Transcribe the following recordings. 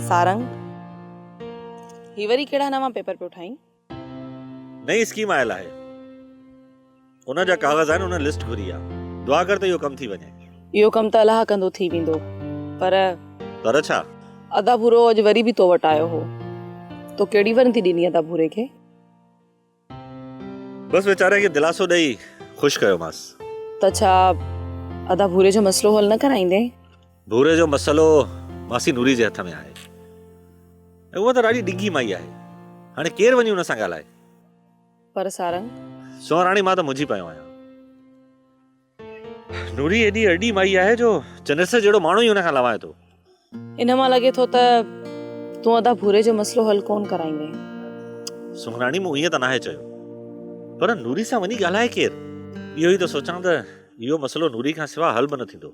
सारंग ही वरी केड़ा नवा पेपर पे उठाई? नई स्कीम आयल है। उन जा कागज आहिनि, उन लिस्ट घुरी आहे। दुआ कर त इहो कम थी वञे। इहो कम त अलाह कंदो थी वेंदो, पर छा? अदा भूरो अॼु वरी बि तो वटि आयो हो। तो केड़ी वरंती ॾिनी अदा भूरे खे? बस वीचारे खे दिलासो ॾेई ख़ुशि कयोमांस। त छा अदा भूरे जो मसलो हल न कराईंदे? भूरे जो मसलो मासी नूरी जे हथ में आहे। उहा त ॾाढी डिघी माई आहे। हाणे केरु वञी हुन सां ॻाल्हाए? पर सारंग सोहराणी मां त मुंझी पियो आहियां। नूरी एॾी अॾी माई आहे जो चनेसर जहिड़ो माण्हू ई हुन खां लवाए थो। इन मां लॻे थो त तूं अदा भूरे जो मसलो हल कोन कराईंदे। सोहराणी मूं ईअं त नाहे चयो, पर नूरी सां वञी ॻाल्हाए केरु? इहो ई त सोचां त इहो मसलो नूरी खां सिवा हल बि न थींदो।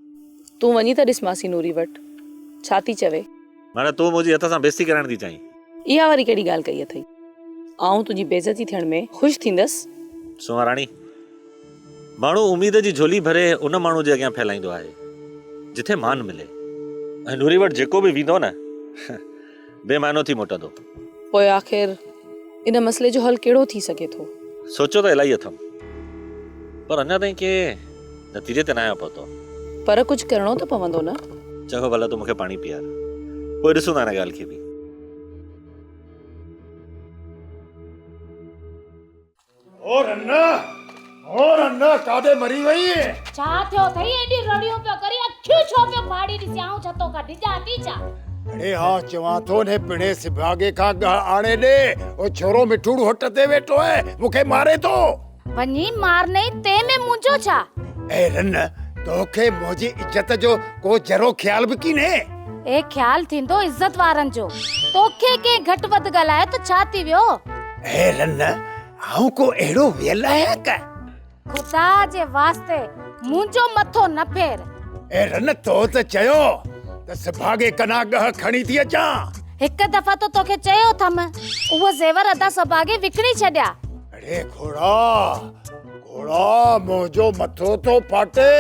तूं वञी त ॾिस मासी नूरी वटि छा थी चवे। माना तूं मुंहिंजी हथ सां बेइज़ती कराइण थी चाहीं? इहा वरी कहिड़ी ॻाल्हि कई अथई? आऊं तुंहिंजी बेइज़ती थियण में ख़ुशि थींदसि। सोहराणी, माण्हू उम्मीद जी झोली भरे उन माण्हू जे अॻियां फैलाईंदो आहे जिथे मान मिले। ऐं नूरी वटि जेको बि वेंदो न बेमानो थी मोटंदो। पोइ आख़िर इन मसले जो हल कहिड़ो थी सघे थो? सोचो त इलाही अथमि, पर अञा ताईं के नतीजे ते न आहियो पहुतो। पर कुझु करणो त पवंदो न। चङो भला तूं मूंखे पाणी पीआर, पोइ ॾिसूं था हिन ॻाल्हि खे बि। और अन्ना काॾे मरी वई? छा थियो थई? एडी रड़ियो पियो करी, अखियूं छो पियो फाड़ी ॾिसां छतो का डिजा थी छा? अरे हाँ चवां थो ने पिणे सिभागे खां आणे ॾे। ओ छोरो मिठूड़ू हट ते वेठो है, मूंखे मारे थो। वञी मारने ते में मुंजो छा? ए रन, तोखे मुंहिंजी इज्जत जो को जरो ख्याल बि की ने? ए ख्याल थींदो इज्जत वारन जो। तोखे के घट वध गलाए तो छा थी वियो? ए रन, आऊं को एड़ो वेल आया का? खुदा जे वास्ते मुंजो मथो न फेर। ए रन, तो त चयो त सिभागे कना गह खणी थी अचां। हिक दफा तो तोखे चयो थम, उहो ज़ेवर अदा सभागे विकणी छड्या। अरे घोड़ा मुंहिंजो मथो तो फाटे।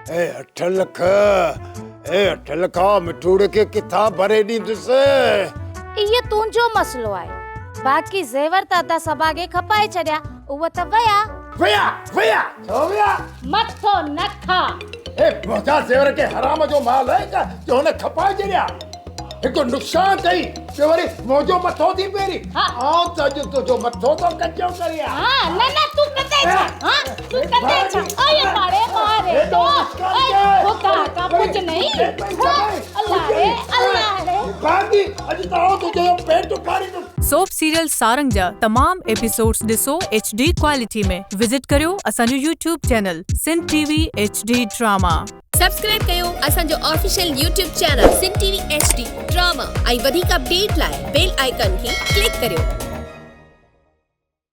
ए 8 लख मिठूड़ के किथां भरे ॾींदुसि? इहे तुंहिंजो मसलो आहे। बाक़ी ज़ेवर त अदा सभागे खपाए छड्या, उहो त वया छो विया? मथो न खा। ए मुंहिंजा ज़ेवर के हराम जो माल है का जो हुन खपाए छड्या? हिकु नुक़सान कई जो वरी मुंहिंजो मथो थी पेरी। आऊं त अॼु तुंहिंजो मथो तो कचो करिया। हाँ न तू कते छा? हाँ तू कते छा? ओए मारे तो खुदा का कुछ नहीं। अल्लाह रे बांदी अॼु त आऊं तुंहिंजो पेट उखाड़ी दूं। सोप सीरियल सारंग जा तमाम एपिसोड्स ॾिसो HD क्वालिटी में। विजिट करियो असांजो YouTube channel Sindh TV HD drama. Subscribe कयो असांजो official YouTube channel Sindh TV HD drama. ऐं वधीक अपडेट लाइ बेल आइकन खे क्लिक करियो।